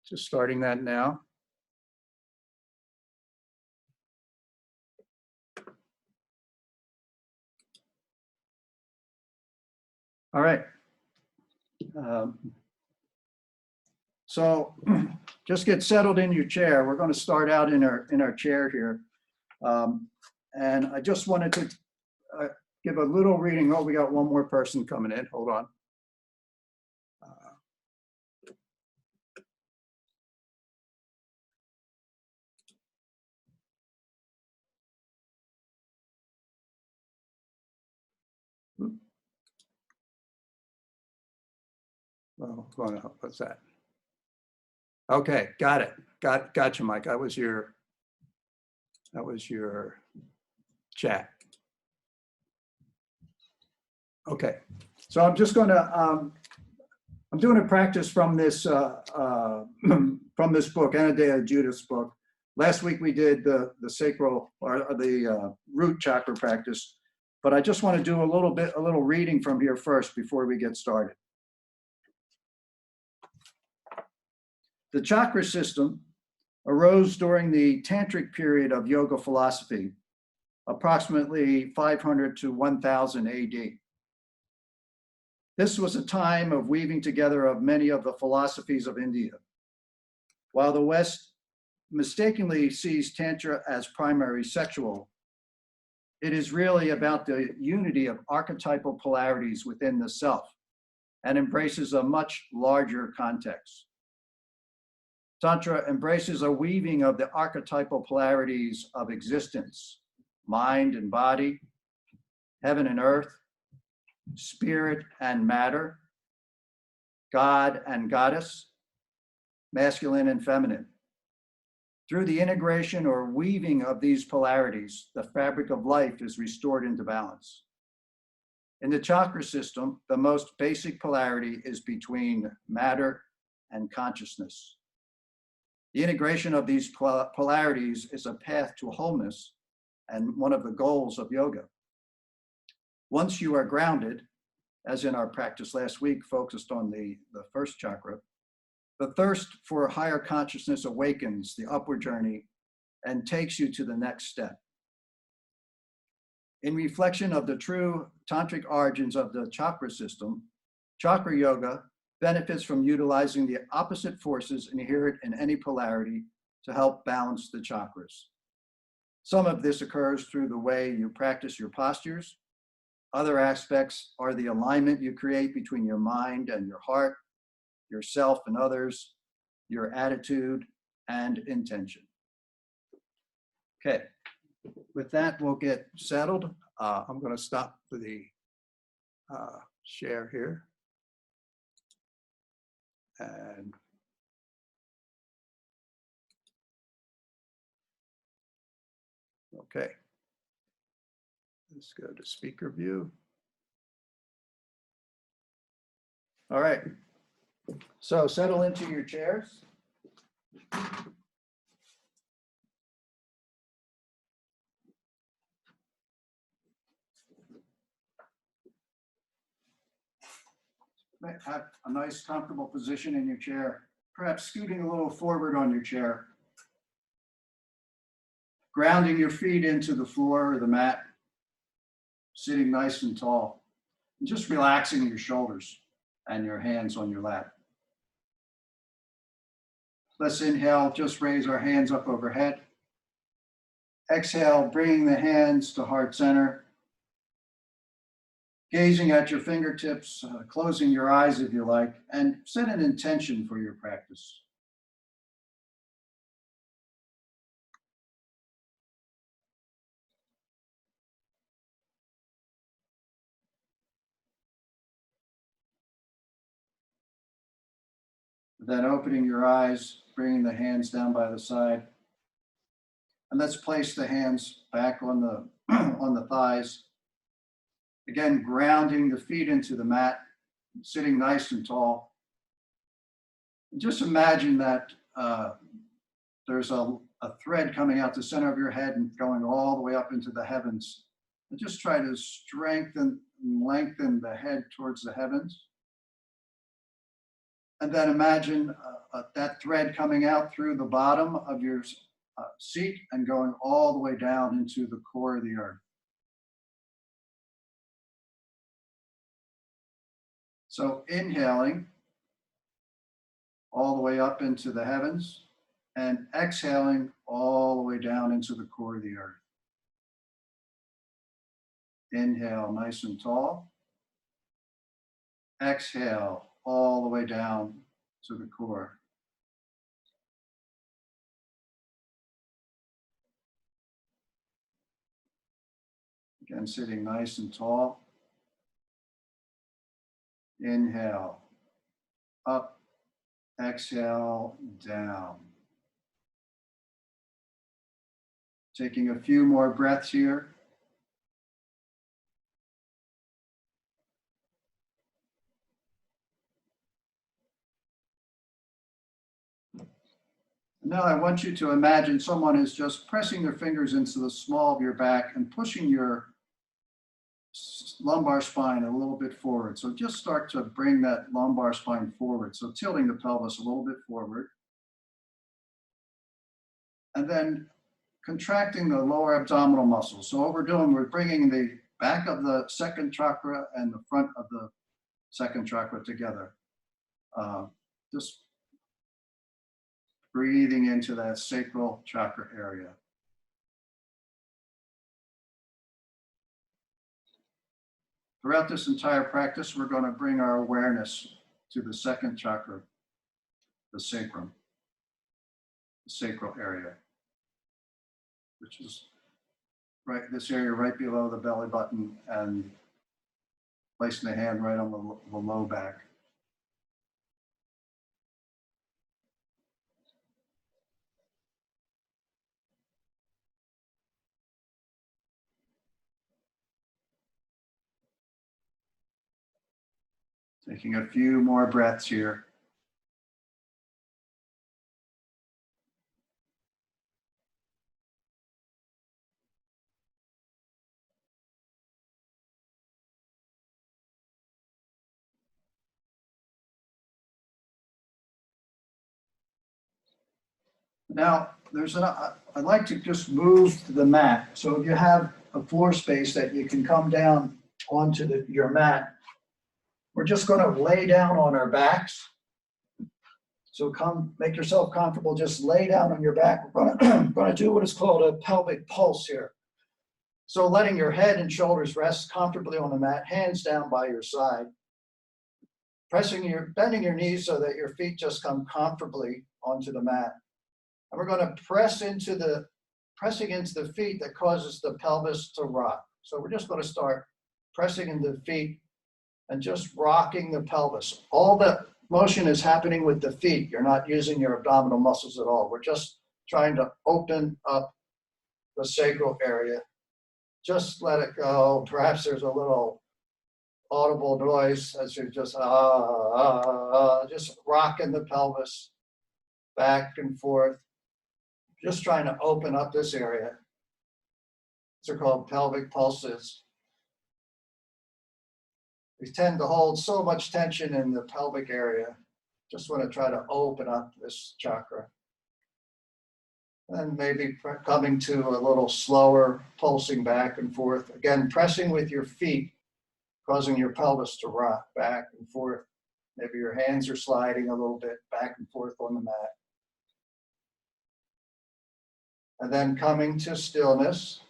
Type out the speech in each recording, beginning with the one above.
Just starting that now. All right. So just get settled in your chair. We're going to start out in our chair here. And I just wanted to give a little reading. Oh, we got one more person coming in. Hold on. Oh, what's that? Okay, got it. Got you, Mike. That was your chat. Okay, so I'm just going to I'm doing a practice from this from this book, Anodea Judith's book. Last week we did the sacral or the root chakra practice, but I just want to do a little reading from here first before we get started. The chakra system arose during the tantric period of yoga philosophy, approximately 500 to 1000 AD. This was a time of weaving together of many of the philosophies of India. While the West mistakenly sees Tantra as primary sexual, it is really about the unity of archetypal polarities within the self and embraces a much larger context. Tantra embraces a weaving of the archetypal polarities of existence, mind and body, heaven and earth, spirit and matter, God and goddess, masculine and feminine. Through the integration or weaving of these polarities, the fabric of life is restored into balance. In the chakra system, the most basic polarity is between matter and consciousness. The integration of these polarities is a path to wholeness and one of the goals of yoga. Once you are grounded, as in our practice last week focused on the first chakra, the thirst for higher consciousness awakens the upward journey and takes you to the next step. In reflection of the true tantric origins of the chakra system, Chakra Yoga benefits from utilizing the opposite forces inherent in any polarity to help balance the chakras. Some of this occurs through the way you practice your postures. Other aspects are the alignment you create between your mind and your heart, yourself and others, your attitude and intention. Okay, with that, we'll get settled. I'm going to stop the share here. And okay, let's go to speaker view. All right, so settle into your chairs. Have a nice comfortable position in your chair, perhaps scooting a little forward on your chair. Grounding your feet into the floor or the mat, sitting nice and tall, and just relaxing your shoulders and your hands on your lap. Let's inhale, just raise our hands up overhead. Exhale, bringing the hands to heart center. Gazing at your fingertips, closing your eyes if you like, and set an intention for your practice. Then opening your eyes, bringing the hands down by the side. And let's place the hands back on the thighs. Again, grounding the feet into the mat, sitting nice and tall. And just imagine that there's a thread coming out the center of your head and going all the way up into the heavens. And just try to strengthen and lengthen the head towards the heavens. And then imagine that thread coming out through the bottom of your seat and going all the way down into the core of the earth. So inhaling all the way up into the heavens and exhaling all the way down into the core of the earth. Inhale nice and tall. Exhale all the way down to the core. Again, sitting nice and tall. Inhale, up, exhale, down. Taking a few more breaths here. Now I want you to imagine someone is just pressing their fingers into the small of your back and pushing your lumbar spine a little bit forward. So just start to bring that lumbar spine forward. So tilting the pelvis a little bit forward. And then contracting the lower abdominal muscles. So what we're doing, we're bringing the back of the second chakra and the front of the second chakra together. Just breathing into that sacral chakra area. Throughout this entire practice, we're going to bring our awareness to the second chakra, the sacrum, the sacral area, which is right this area right below the belly button and placing the hand right on the low back. Taking a few more breaths here. Now, I'd like to just move to the mat. So if you have a floor space that you can come down onto your mat, we're just going to lay down on our backs. So make yourself comfortable, just lay down on your back. We're going to do what is called a pelvic pulse here. So letting your head and shoulders rest comfortably on the mat, hands down by your side. Bending your knees so that your feet just come comfortably onto the mat. And we're going to pressing into the feet that causes the pelvis to rock. So we're just going to start pressing into the feet and just rocking the pelvis. All the motion is happening with the feet. You're not using your abdominal muscles at all. We're just trying to open up the sacral area. Just let it go. Perhaps there's a little audible noise as you're just rocking the pelvis back and forth. Just trying to open up this area. These are called pelvic pulses. We tend to hold so much tension in the pelvic area. Just want to try to open up this chakra. And maybe coming to a little slower pulsing back and forth. Again, pressing with your feet, causing your pelvis to rock back and forth. Maybe your hands are sliding a little bit back and forth on the mat. And then coming to stillness.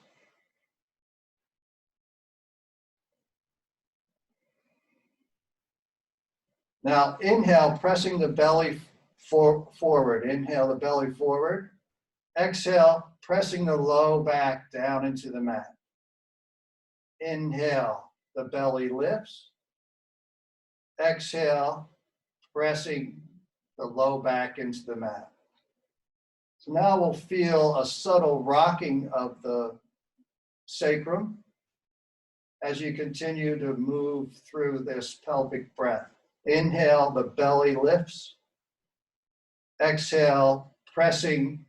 Now inhale, pressing the belly forward. Inhale the belly forward. Exhale, pressing the low back down into the mat. Inhale, the belly lifts. Exhale, pressing the low back into the mat. So now we'll feel a subtle rocking of the sacrum as you continue to move through this pelvic breath. Inhale, the belly lifts. Exhale, pressing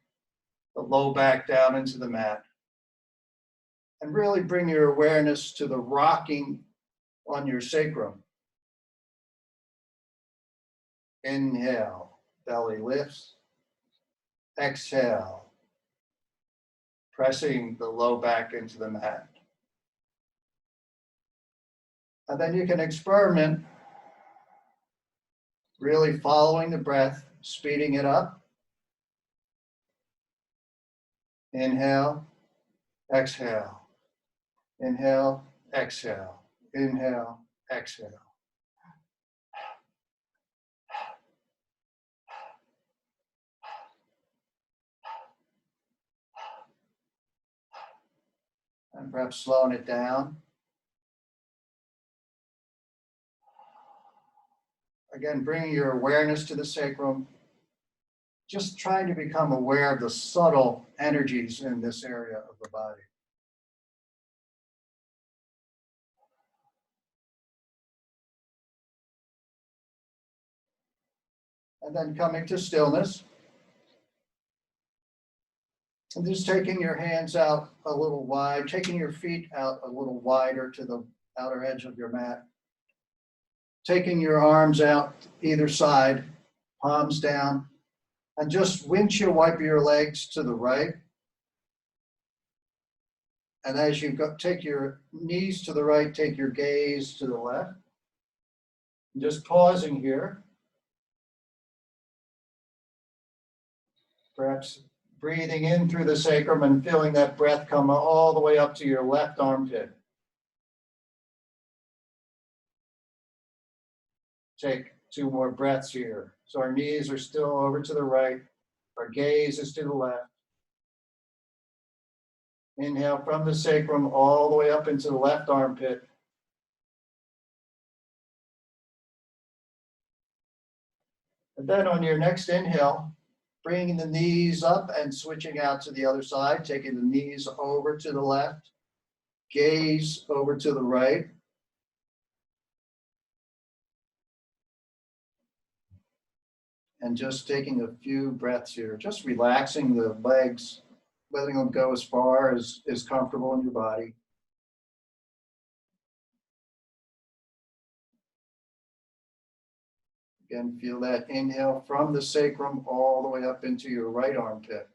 the low back down into the mat. And really bring your awareness to the rocking on your sacrum. Inhale, belly lifts. Exhale, pressing the low back into the mat. And then you can experiment, really following the breath, speeding it up. Inhale, exhale. Inhale, exhale. Inhale, exhale. And perhaps slowing it down. Again, bringing your awareness to the sacrum. Just trying to become aware of the subtle energies in this area of the body. And then coming to stillness. And just taking your hands out a little wide, taking your feet out a little wider to the outer edge of your mat. Taking your arms out either side, palms down, and just windshield wipe your legs to the right. And as you go, take your knees to the right, take your gaze to the left. Just pausing here. Perhaps breathing in through the sacrum and feeling that breath come all the way up to your left armpit. Take 2 more breaths here. So our knees are still over to the right. Our gaze is to the left. Inhale from the sacrum all the way up into the left armpit. And then on your next inhale, bringing the knees up and switching out to the other side, taking the knees over to the left, gaze over to the right. And just taking a few breaths here, just relaxing the legs, letting them go as far as is comfortable in your body. Again, feel that inhale from the sacrum all the way up into your right armpit.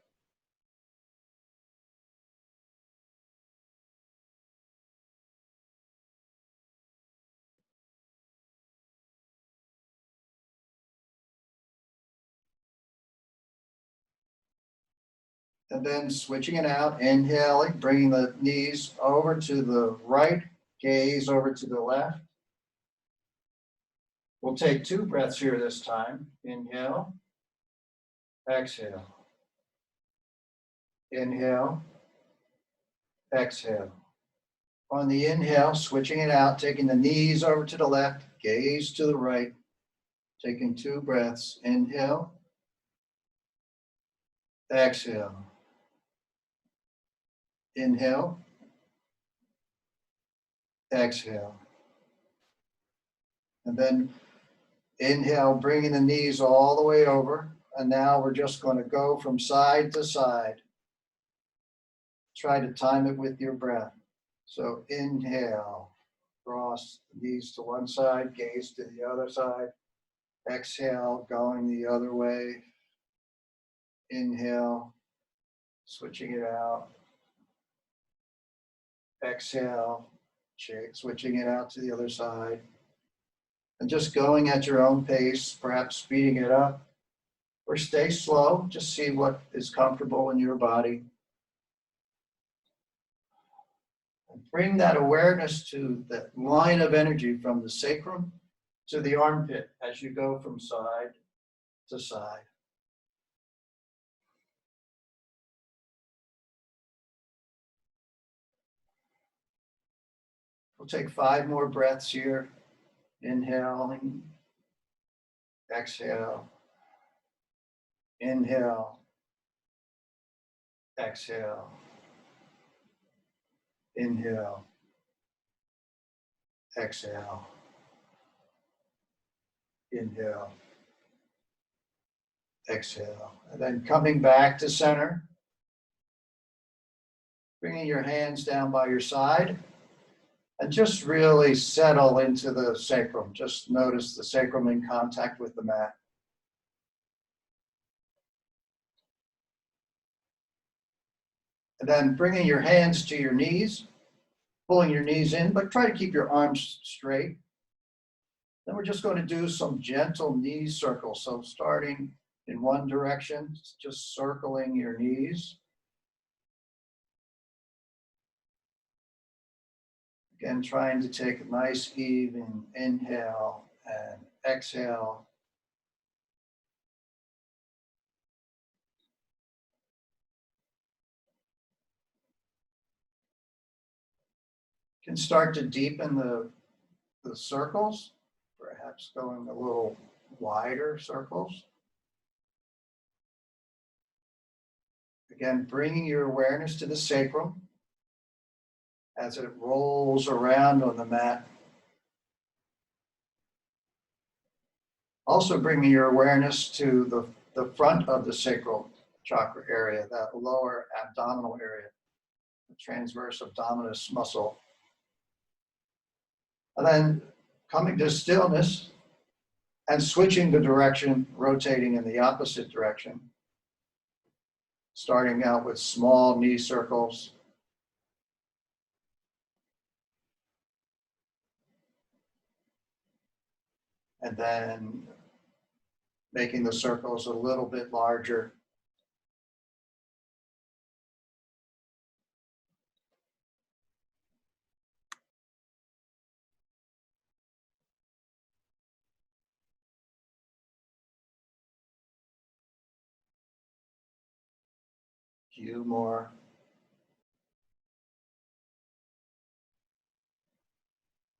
And then switching it out, inhaling, bringing the knees over to the right, gaze over to the left. We'll take 2 breaths here this time. Inhale, exhale. Inhale, exhale. On the inhale, switching it out, taking the knees over to the left, gaze to the right, taking 2 breaths. Inhale, exhale. Inhale, exhale. And then inhale, bringing the knees all the way over. And now we're just going to go from side to side. Try to time it with your breath. So inhale, cross the knees to one side, gaze to the other side. Exhale, going the other way. Inhale, switching it out. Exhale, switching it out to the other side. And just going at your own pace, perhaps speeding it up, or stay slow, just see what is comfortable in your body. And bring that awareness to the line of energy from the sacrum to the armpit as you go from side to side. We'll take 5 more breaths here. Inhaling, exhale, inhale, exhale, inhale, exhale, inhale, exhale. And then coming back to center, bringing your hands down by your side. And just really settle into the sacrum. Just notice the sacrum in contact with the mat. And then bringing your hands to your knees, pulling your knees in, but try to keep your arms straight. Then we're just going to do some gentle knee circles. So starting in one direction, just circling your knees. Again, trying to take a nice even inhale and exhale. You can start to deepen the circles, perhaps going a little wider circles. Again, bringing your awareness to the sacrum as it rolls around on the mat. Also bringing your awareness to the front of the sacral chakra area, that lower abdominal area, the transverse abdominis muscle. And then coming to stillness and switching the direction, rotating in the opposite direction. Starting out with small knee circles. And then making the circles a little bit larger. Few more.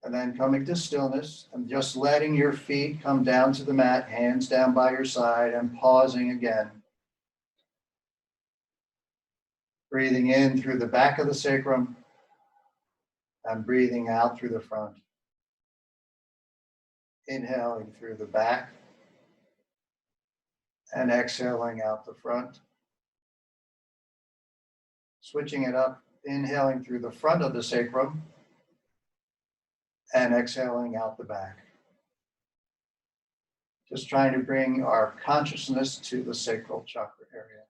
And then coming to stillness and just letting your feet come down to the mat, hands down by your side, and pausing again. Breathing in through the back of the sacrum and breathing out through the front. Inhaling through the back and exhaling out the front. Switching it up, inhaling through the front of the sacrum and exhaling out the back. Just trying to bring our consciousness to the sacral chakra area.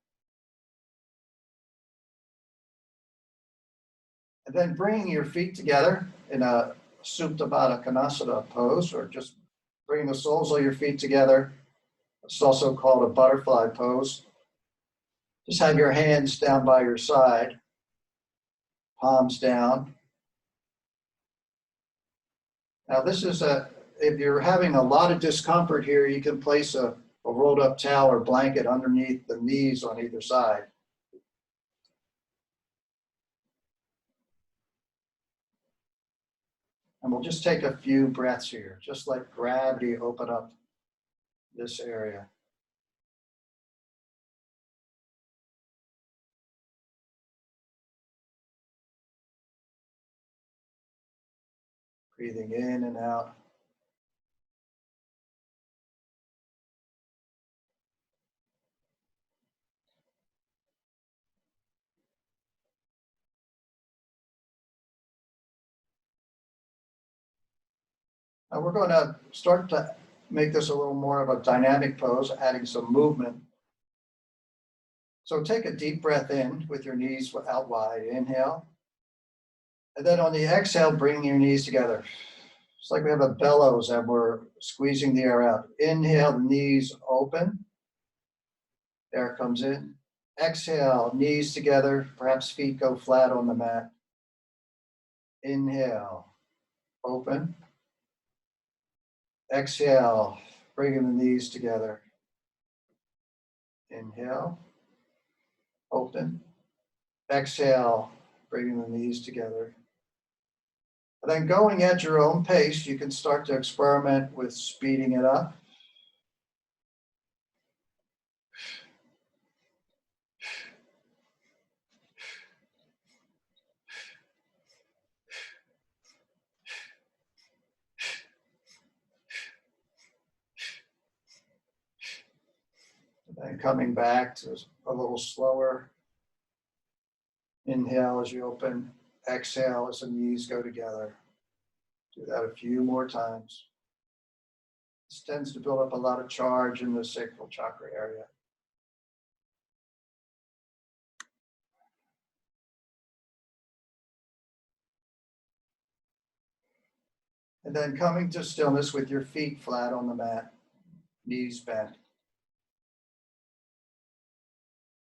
And then bringing your feet together in a Supta Baddha Konasana pose, or just bringing the soles of your feet together. It's also called a butterfly pose. Just have your hands down by your side, palms down. Now this is if you're having a lot of discomfort here, you can place a rolled up towel or blanket underneath the knees on either side. And we'll just take a few breaths here. Just let gravity open up this area. Breathing in and out. Now we're going to start to make this a little more of a dynamic pose, adding some movement. So take a deep breath in with your knees out wide. Inhale. And then on the exhale, bring your knees together. It's like we have a bellows and we're squeezing the air out. Inhale, knees open. Air comes in. Exhale, knees together. Perhaps feet go flat on the mat. Inhale, open. Exhale, bringing the knees together. Inhale, open. Exhale, bringing the knees together. And then going at your own pace, you can start to experiment with speeding it up. And coming back to a little slower. Inhale as you open, exhale as the knees go together. Do that a few more times. This tends to build up a lot of charge in the sacral chakra area. And then coming to stillness with your feet flat on the mat, knees bent.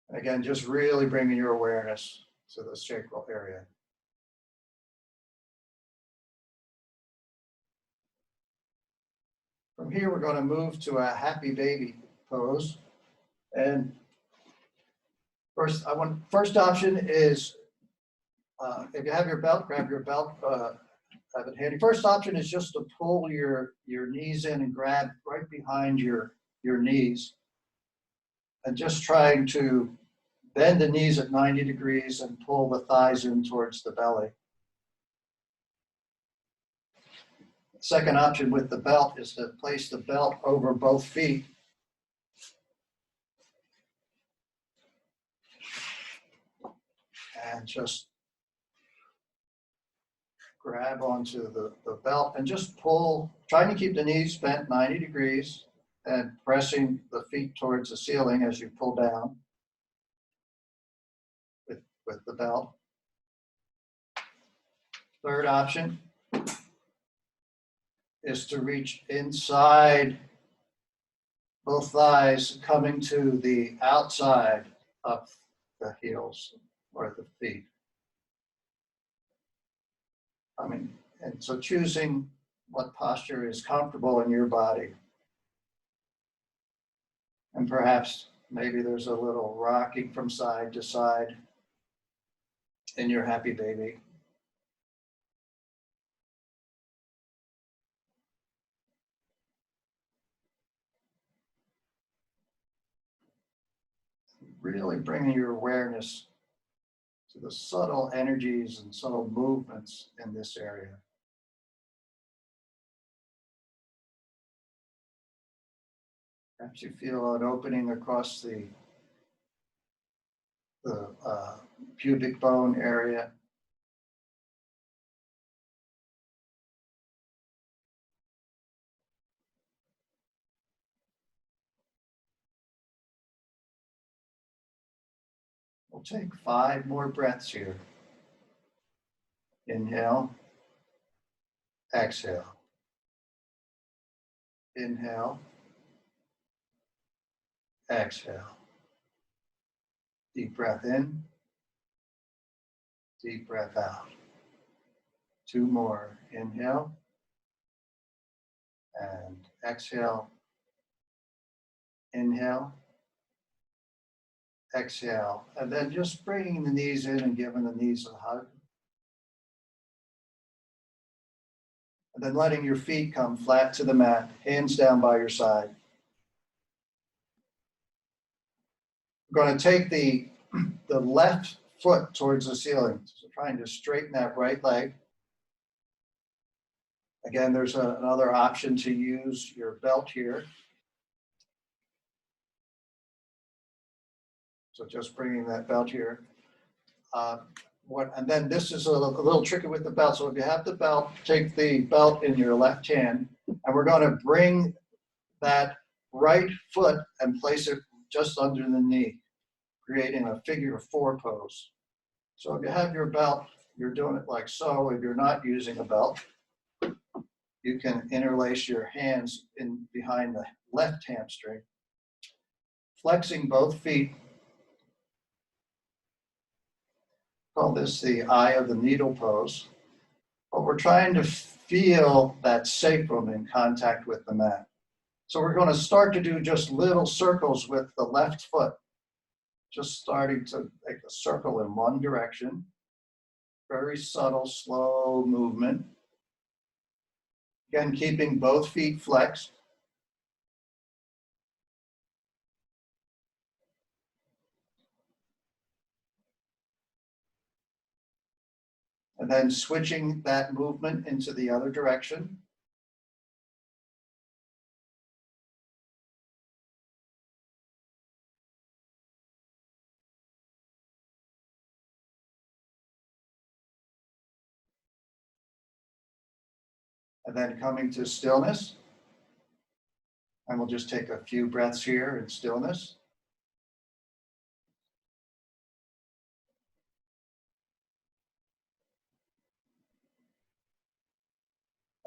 And again, just really bringing your awareness to the sacral area. From here, we're going to move to a happy baby pose. And first option is, if you have your belt, grab your belt, have it handy. First option is just to pull your knees in and grab right behind your knees. And just trying to bend the knees at 90 degrees and pull the thighs in towards the belly. Second option with the belt is to place the belt over both feet. And just grab onto the belt and just pull, trying to keep the knees bent 90 degrees and pressing the feet towards the ceiling as you pull down with the belt. Third option is to reach inside both thighs, coming to the outside of the heels or the feet. And so choosing what posture is comfortable in your body. And perhaps maybe there's a little rocking from side to side in your happy baby. Really bringing your awareness to the subtle energies and subtle movements in this area. Perhaps you feel an opening across the pubic bone area. We'll take 5 more breaths here. Inhale, exhale. Inhale, exhale. Deep breath in, deep breath out. 2 more. Inhale and exhale. Inhale, exhale. And then just bringing the knees in and giving the knees a hug. And then letting your feet come flat to the mat, hands down by your side. We're going to take the left foot towards the ceiling. So trying to straighten that right leg. Again, there's another option to use your belt here. So just bringing that belt here. And then this is a little tricky with the belt. So if you have the belt, take the belt in your left hand, and we're going to bring that right foot and place it just under the knee, creating a figure 4 pose. So if you have your belt, you're doing it like so. If you're not using a belt, you can interlace your hands in behind the left hamstring, flexing both feet. Call this the eye of the needle pose. But we're trying to feel that sacrum in contact with the mat. So we're going to start to do just little circles with the left foot. Just starting to make a circle in one direction. Very subtle, slow movement. Again, keeping both feet flexed. And then switching that movement into the other direction. And then coming to stillness. And we'll just take a few breaths here in stillness.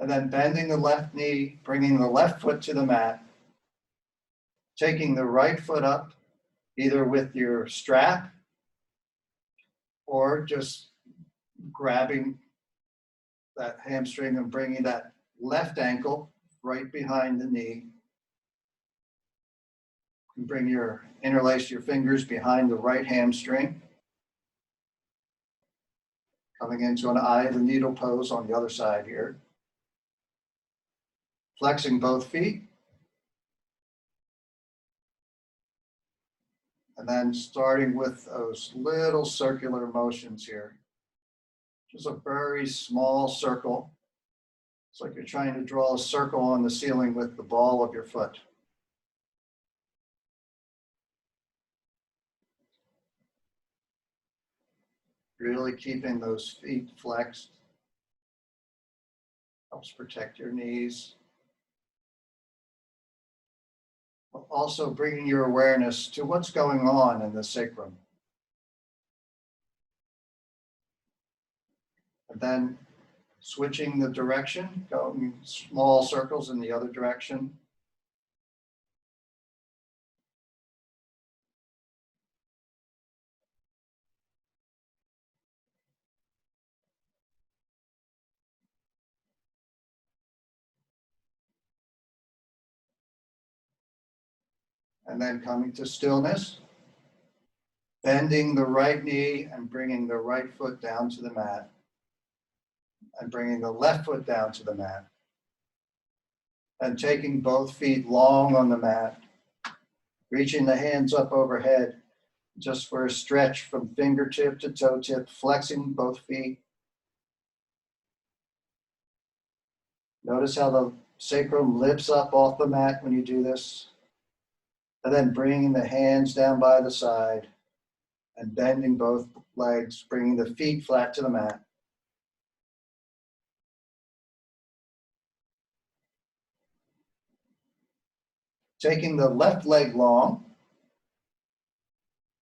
And then bending the left knee, bringing the left foot to the mat, taking the right foot up, either with your strap or just grabbing that hamstring and bringing that left ankle right behind the knee. And interlace your fingers behind the right hamstring. Coming into an eye of the needle pose on the other side here. Flexing both feet. And then starting with those little circular motions here. Just a very small circle. It's like you're trying to draw a circle on the ceiling with the ball of your foot. Really keeping those feet flexed. Helps protect your knees. Also bringing your awareness to what's going on in the sacrum. And then switching the direction, going small circles in the other direction. And then coming to stillness, bending the right knee and bringing the right foot down to the mat, and bringing the left foot down to the mat, and taking both feet long on the mat, reaching the hands up overhead, just for a stretch from fingertip to toe tip, flexing both feet. Notice how the sacrum lifts up off the mat when you do this. And then bringing the hands down by the side and bending both legs, bringing the feet flat to the mat. Taking the left leg long,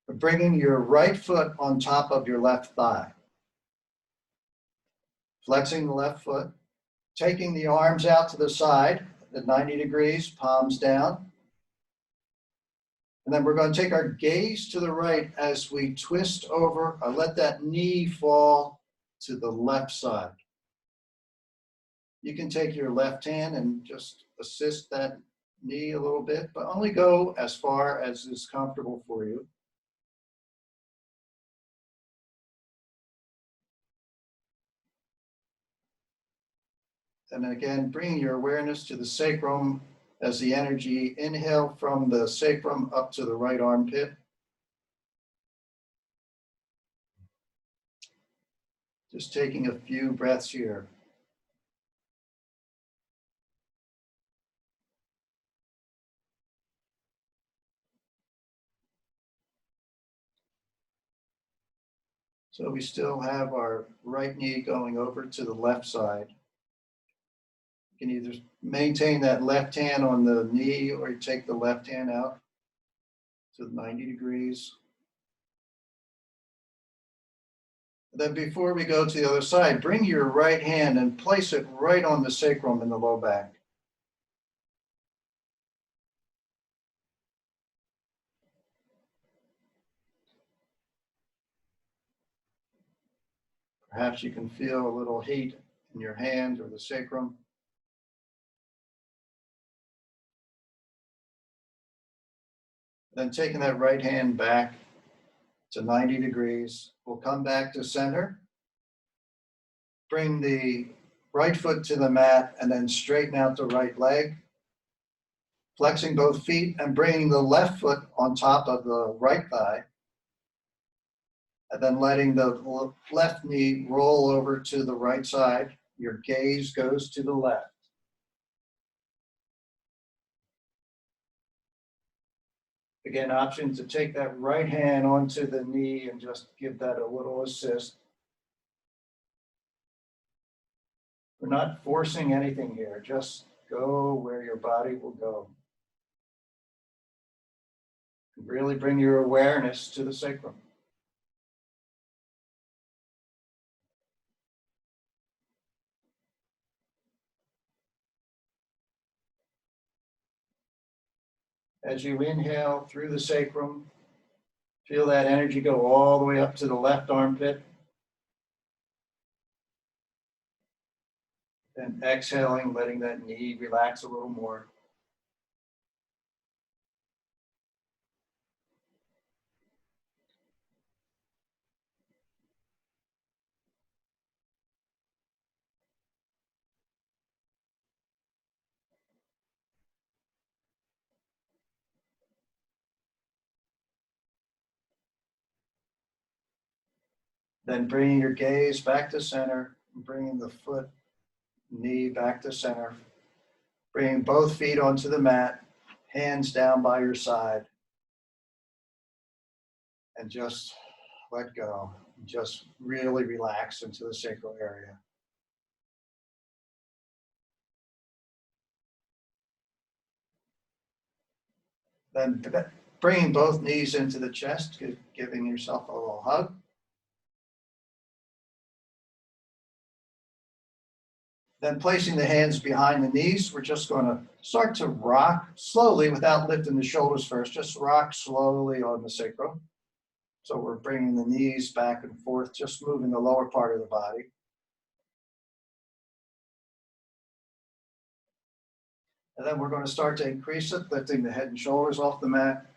bringing your right foot on top of your left thigh. Flexing the left foot, taking the arms out to the side at 90 degrees, palms down. And then we're going to take our gaze to the right as we twist over, let that knee fall to the left side. You can take your left hand and just assist that knee a little bit, but only go as far as is comfortable for you. And again, bringing your awareness to the sacrum as the energy inhale from the sacrum up to the right armpit. Just taking a few breaths here. So we still have our right knee going over to the left side. You can either maintain that left hand on the knee or you take the left hand out to 90 degrees. Then before we go to the other side, bring your right hand and place it right on the sacrum in the low back. Perhaps you can feel a little heat in your hand or the sacrum. Then taking that right hand back to 90 degrees, we'll come back to center. Bring the right foot to the mat and then straighten out the right leg. Flexing both feet and bringing the left foot on top of the right thigh. And then letting the left knee roll over to the right side. Your gaze goes to the left. Again, option to take that right hand onto the knee and just give that a little assist. We're not forcing anything here, just go where your body will go. Really bring your awareness to the sacrum. As you inhale through the sacrum, feel that energy go all the way up to the left armpit. And exhaling, letting that knee relax a little more. Then bringing your gaze back to center, bringing the foot, knee back to center, bringing both feet onto the mat, hands down by your side, and just let go. Just really relax into the sacral area. Then bringing both knees into the chest, giving yourself a little hug. Then placing the hands behind the knees, we're just going to start to rock slowly without lifting the shoulders first. Just rock slowly on the sacrum. So we're bringing the knees back and forth, just moving the lower part of the body. And then we're going to start to increase it, lifting the head and shoulders off the mat,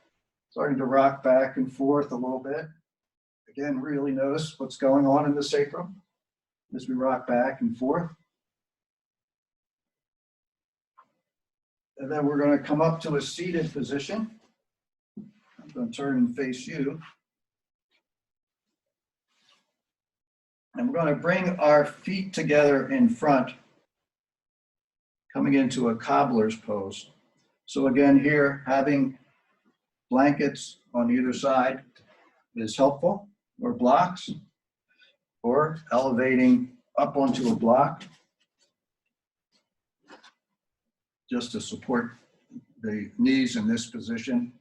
starting to rock back and forth a little bit. Again, really notice what's going on in the sacrum as we rock back and forth. And then we're going to come up to a seated position. I'm going to turn and face you. And we're going to bring our feet together in front, coming into a cobbler's pose. So again, here, having blankets on either side is helpful, or blocks, or elevating up onto a block just to support the knees in this position.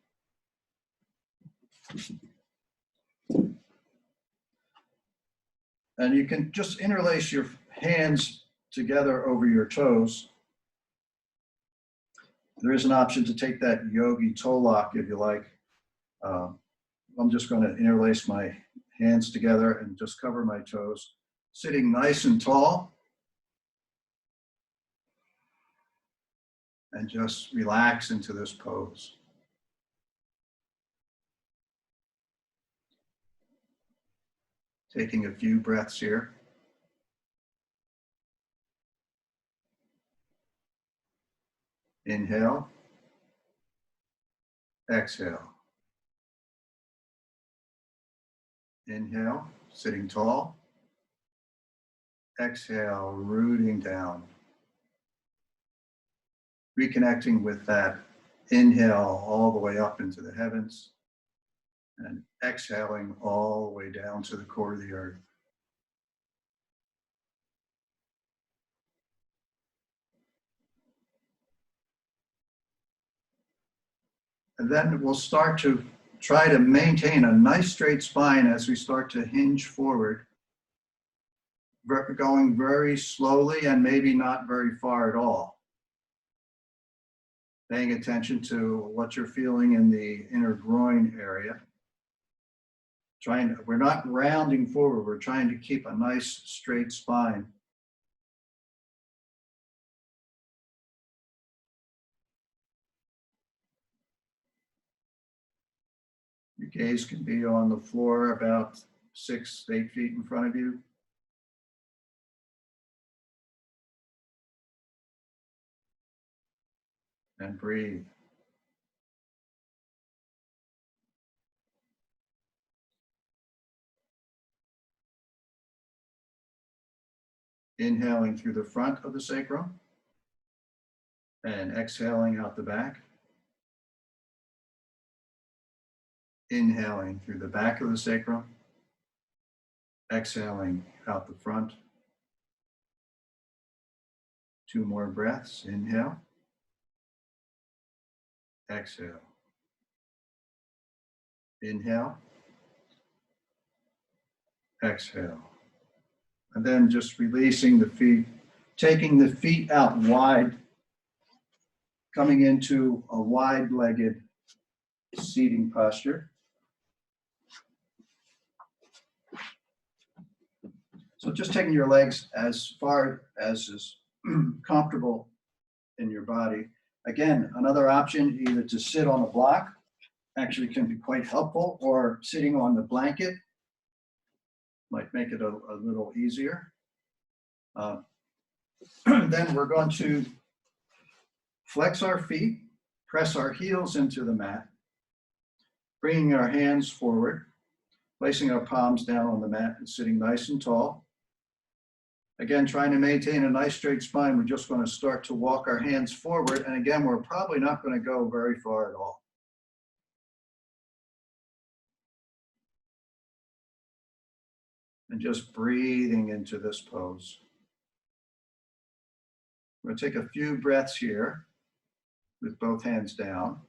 And you can just interlace your hands together over your toes. There is an option to take that yogi toe lock if you like. I'm just going to interlace my hands together and just cover my toes, sitting nice and tall. And just relax into this pose. Taking a few breaths here. Inhale. Exhale. Inhale, sitting tall. Exhale, rooting down. Reconnecting with that inhale all the way up into the heavens and exhaling all the way down to the core of the earth. And then we'll start to try to maintain a nice straight spine as we start to hinge forward, going very slowly and maybe not very far at all. Paying attention to what you're feeling in the inner groin area. We're not rounding forward, we're trying to keep a nice straight spine. Your gaze can be on the floor about 6 to 8 feet in front of you. And breathe. Inhaling through the front of the sacrum and exhaling out the back. Inhaling through the back of the sacrum, exhaling out the front. 2 more breaths. Inhale. Exhale. Inhale. Exhale. And then just releasing the feet, taking the feet out wide, coming into a wide-legged seating posture. So just taking your legs as far as is comfortable in your body. Again, another option, either to sit on a block, actually can be quite helpful, or sitting on the blanket might make it a little easier. Then we're going to flex our feet, press our heels into the mat, bringing our hands forward, placing our palms down on the mat and sitting nice and tall. Again, trying to maintain a nice straight spine, we're just going to start to walk our hands forward. And again, we're probably not going to go very far at all. And just breathing into this pose. We're going to take a few breaths here with both hands down.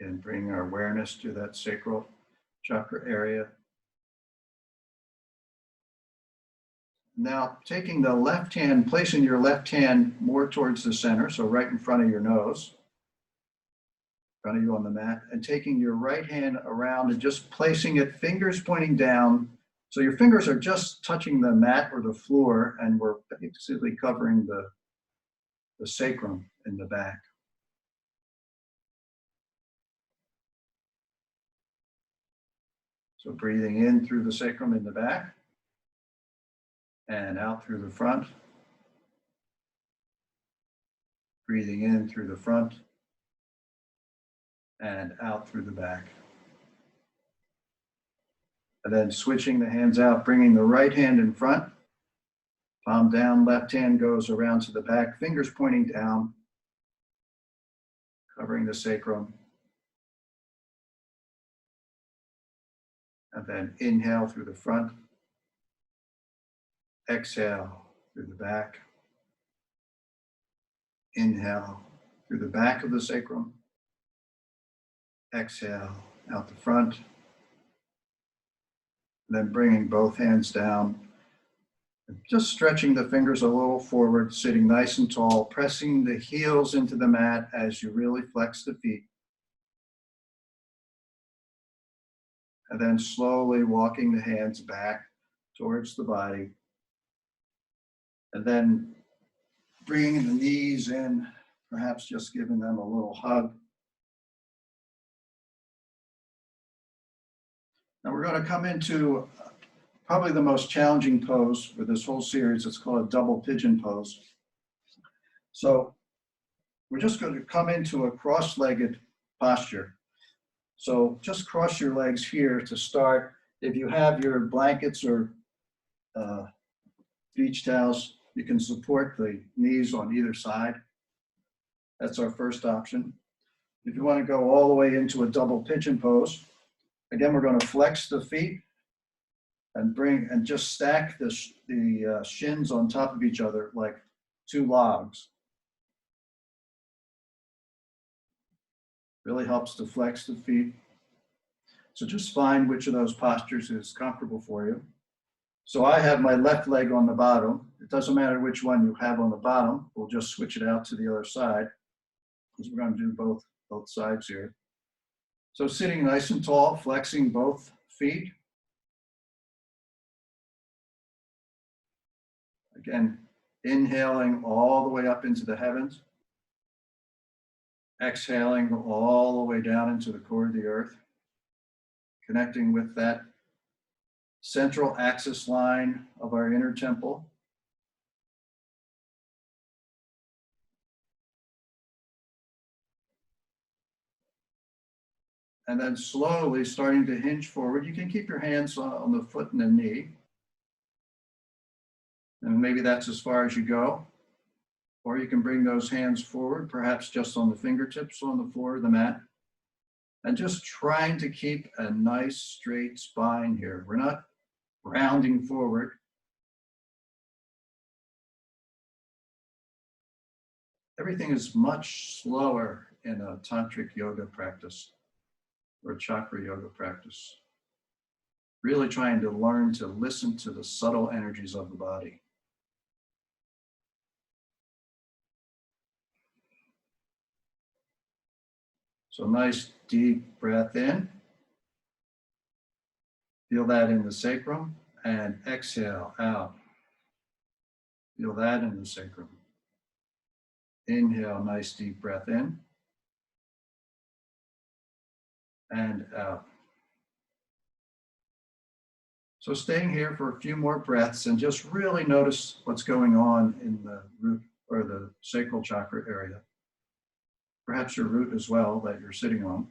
Again, bring our awareness to that sacral chakra area. Now, taking the left hand, placing your left hand more towards the center, so right in front of your nose, in front of you on the mat, and taking your right hand around and just placing it, fingers pointing down. So your fingers are just touching the mat or the floor, and we're basically covering the sacrum in the back. So breathing in through the sacrum in the back and out through the front. Breathing in through the front and out through the back. And then switching the hands out, bringing the right hand in front, palm down, left hand goes around to the back, fingers pointing down, covering the sacrum. And then inhale through the front, exhale through the back, inhale through the back of the sacrum, exhale out the front, and then bringing both hands down, just stretching the fingers a little forward, sitting nice and tall, pressing the heels into the mat as you really flex the feet. And then slowly walking the hands back towards the body. And then bringing the knees in, perhaps just giving them a little hug. Now we're going to come into probably the most challenging pose for this whole series. It's called a double pigeon pose. So we're just going to come into a cross-legged posture. So just cross your legs here to start. If you have your blankets or beach towels, you can support the knees on either side. That's our first option. If you want to go all the way into a double pigeon pose, again, we're going to flex the feet and just stack the shins on top of each other like two logs. Really helps to flex the feet. So just find which of those postures is comfortable for you. So I have my left leg on the bottom. It doesn't matter which one you have on the bottom. We'll just switch it out to the other side because we're going to do both sides here. So sitting nice and tall, flexing both feet. Again, inhaling all the way up into the heavens. Exhaling all the way down into the core of the earth. Connecting with that central axis line of our inner temple. And then slowly starting to hinge forward. You can keep your hands on the foot and the knee. And maybe that's as far as you go. Or you can bring those hands forward, perhaps just on the fingertips on the floor of the mat. And just trying to keep a nice straight spine here. We're not rounding forward. Everything is much slower in a tantric yoga practice or chakra yoga practice. Really trying to learn to listen to the subtle energies of the body. So nice deep breath in. Feel that in the sacrum, and exhale out. Feel that in the sacrum. Inhale, nice deep breath in and out. So staying here for a few more breaths and just really notice what's going on in the root or the sacral chakra area. Perhaps your root as well that you're sitting on.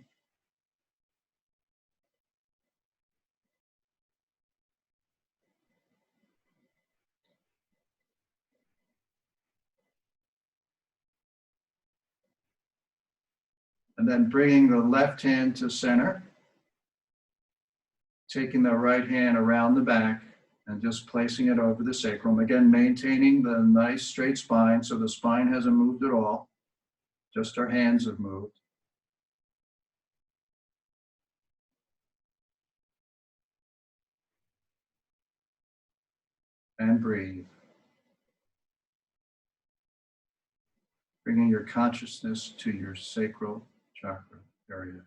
And then bringing the left hand to center, taking the right hand around the back and just placing it over the sacrum. Again, maintaining the nice straight spine, so the spine hasn't moved at all, just our hands have moved. And breathe. Bringing your consciousness to your sacral chakra area.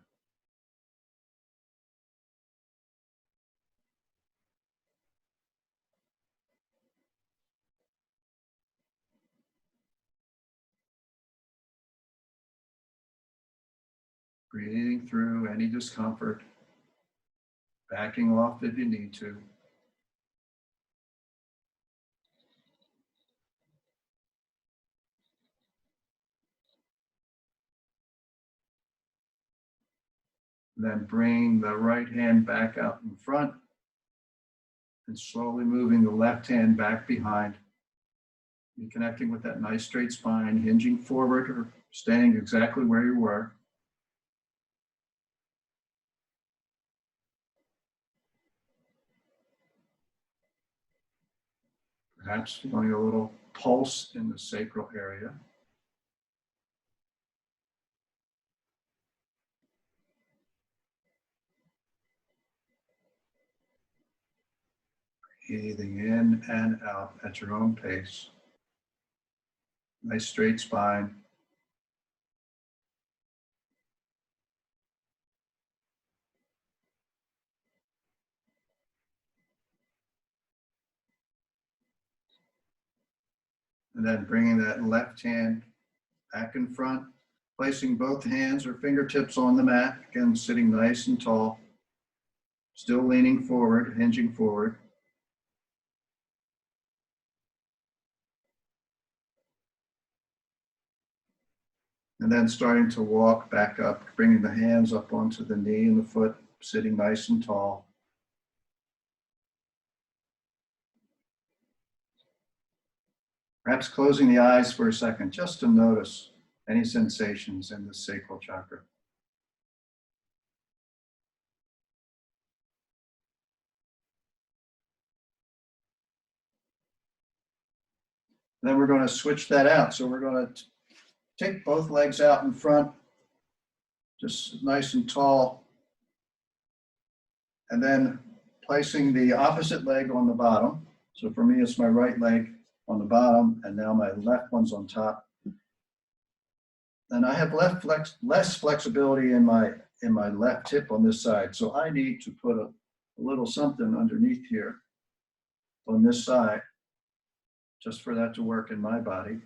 Breathing through any discomfort, backing off if you need to. Then bring the right hand back out in front and slowly moving the left hand back behind. And connecting with that nice straight spine, hinging forward or staying exactly where you were. Perhaps feeling a little pulse in the sacral area. Breathing in and out at your own pace. Nice straight spine. And then bringing that left hand back in front, placing both hands or fingertips on the mat, again, sitting nice and tall, still leaning forward, hinging forward. And then starting to walk back up, bringing the hands up onto the knee and the foot, sitting nice and tall. Perhaps closing the eyes for a second, just to notice any sensations in the sacral chakra. Then we're going to switch that out. So we're going to take both legs out in front, just nice and tall. And then placing the opposite leg on the bottom. So for me, it's my right leg on the bottom, and now my left one's on top. And I have less flexibility in my left hip on this side. So I need to put a little something underneath here on this side, just for that to work in my body.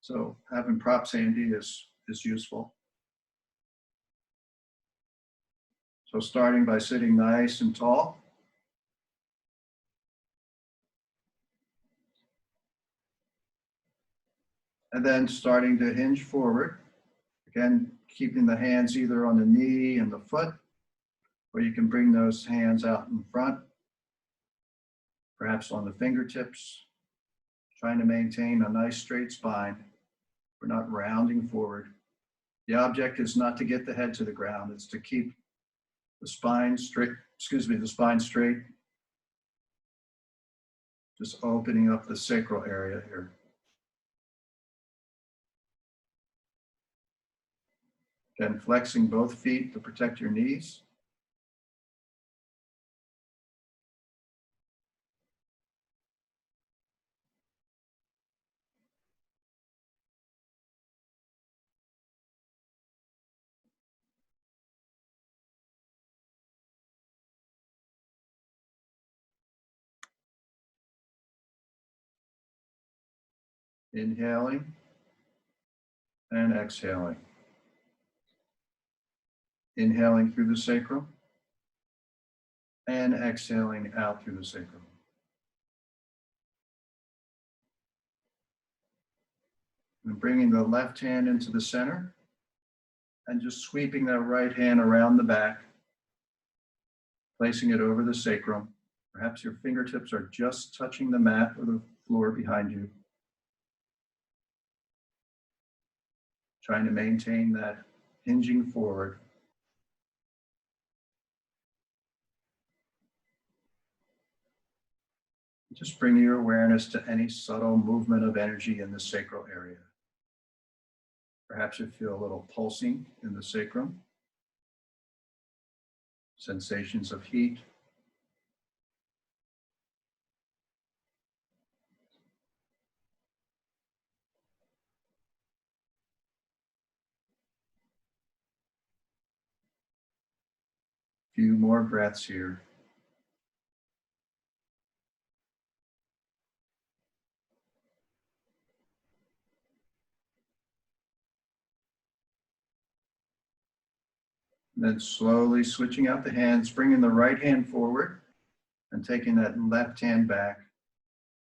So having props handy is useful. So starting by sitting nice and tall. And then starting to hinge forward. Again, keeping the hands either on the knee and the foot, or you can bring those hands out in front, perhaps on the fingertips, trying to maintain a nice straight spine. We're not rounding forward. The object is not to get the head to the ground, it's to keep the spine straight, the spine straight. Just opening up the sacral area here. Then flexing both feet to protect your knees. Inhaling and exhaling. Inhaling through the sacrum and exhaling out through the sacrum. And bringing the left hand into the center and just sweeping that right hand around the back, placing it over the sacrum. Perhaps your fingertips are just touching the mat or the floor behind you. Trying to maintain that hinging forward. Just bring your awareness to any subtle movement of energy in the sacral area. Perhaps you feel a little pulsing in the sacrum, sensations of heat. Few more breaths here. Then slowly switching out the hands, bringing the right hand forward and taking that left hand back.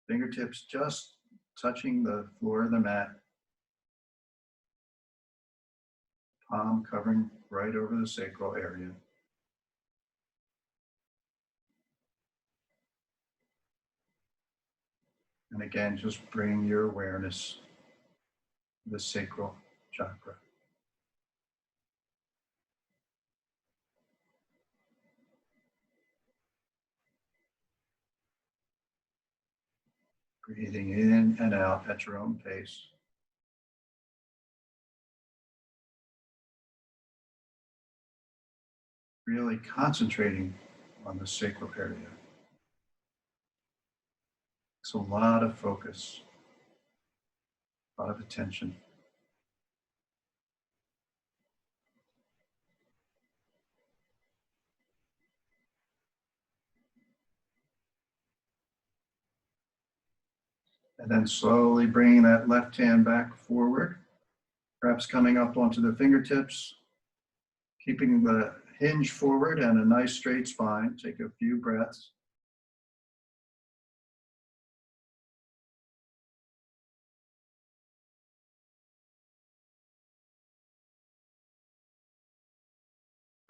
Fingertips just touching the floor of the mat. Palm covering right over the sacral area. And again, just bring your awareness to the sacral chakra. Breathing in and out at your own pace. Really concentrating on the sacral area. It's a lot of focus, a lot of attention. And then slowly bringing that left hand back forward, perhaps coming up onto the fingertips, keeping the hinge forward and a nice straight spine. Take a few breaths.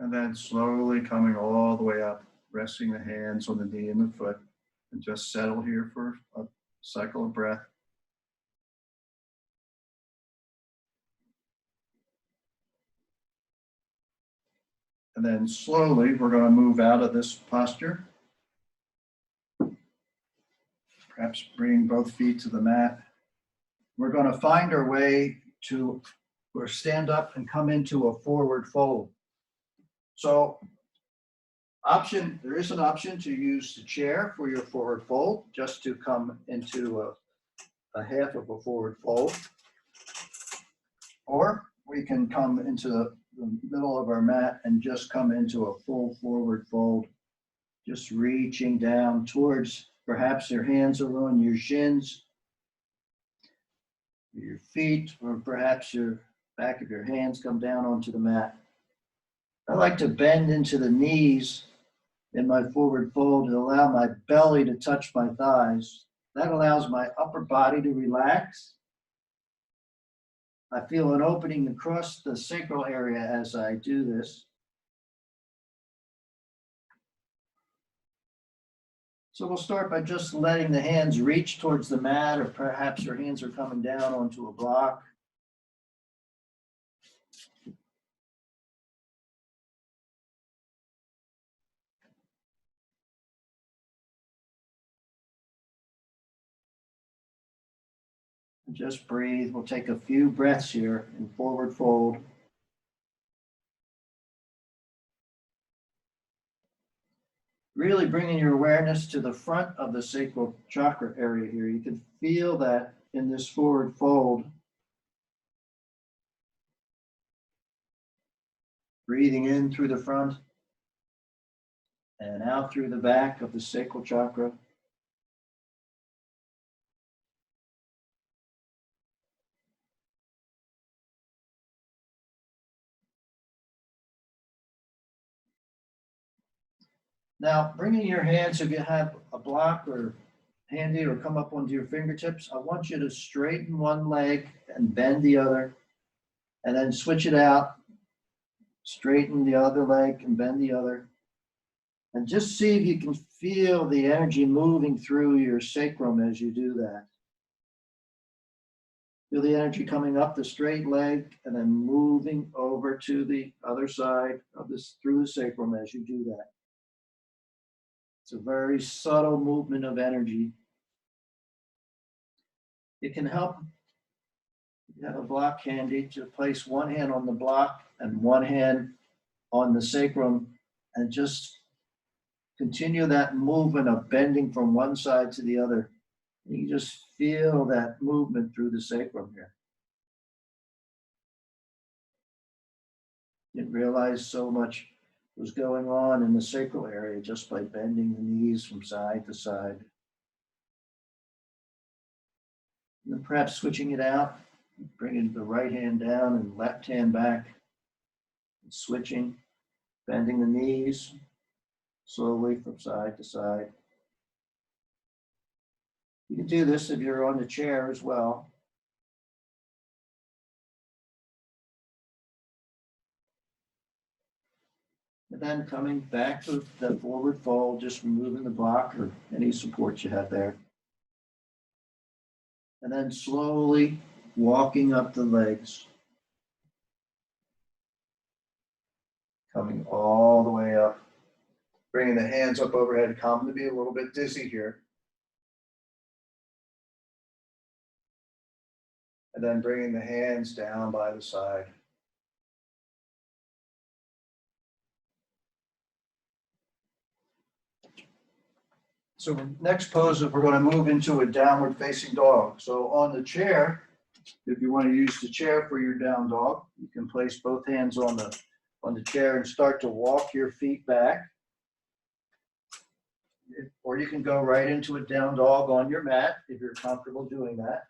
And then slowly coming all the way up, resting the hands on the knee and the foot, and just settle here for a cycle of breath. And then slowly, we're going to move out of this posture. Perhaps bring both feet to the mat. We're going to find our way to, or stand up and come into a forward fold. So there is an option to use the chair for your forward fold, just to come into a half of a forward fold. Or we can come into the middle of our mat and just come into a full forward fold, just reaching down towards, perhaps your hands are on your shins, your feet, or perhaps your back of your hands come down onto the mat. I like to bend into the knees in my forward fold to allow my belly to touch my thighs. That allows my upper body to relax. I feel an opening across the sacral area as I do this. So we'll start by just letting the hands reach towards the mat, or perhaps your hands are coming down onto a block. Just breathe. We'll take a few breaths here in forward fold. Really bringing your awareness to the front of the sacral chakra area here. You can feel that in this forward fold. Breathing in through the front and out through the back of the sacral chakra. Now, bringing your hands, if you have a block or handy, or come up onto your fingertips, I want you to straighten one leg and bend the other, and then switch it out, straighten the other leg and bend the other. And just see if you can feel the energy moving through your sacrum as you do that. Feel the energy coming up the straight leg and then moving over to the other side of this through the sacrum as you do that. It's a very subtle movement of energy. It can help. You have a block handy to place one hand on the block and one hand on the sacrum, and just continue that movement of bending from one side to the other. You just feel that movement through the sacrum here. You didn't realize so much was going on in the sacral area just by bending the knees from side to side. And then perhaps switching it out, bringing the right hand down and left hand back, and switching, bending the knees slowly from side to side. You can do this if you're on the chair as well. And then coming back to the forward fold, just removing the block or any support you have there. And then slowly walking up the legs. Coming all the way up. Bringing the hands up overhead. Common to be a little bit dizzy here. And then bringing the hands down by the side. So next pose, we're going to move into a downward facing dog. So on the chair, if you want to use the chair for your down dog, you can place both hands on the chair and start to walk your feet back. Or you can go right into a down dog on your mat if you're comfortable doing that.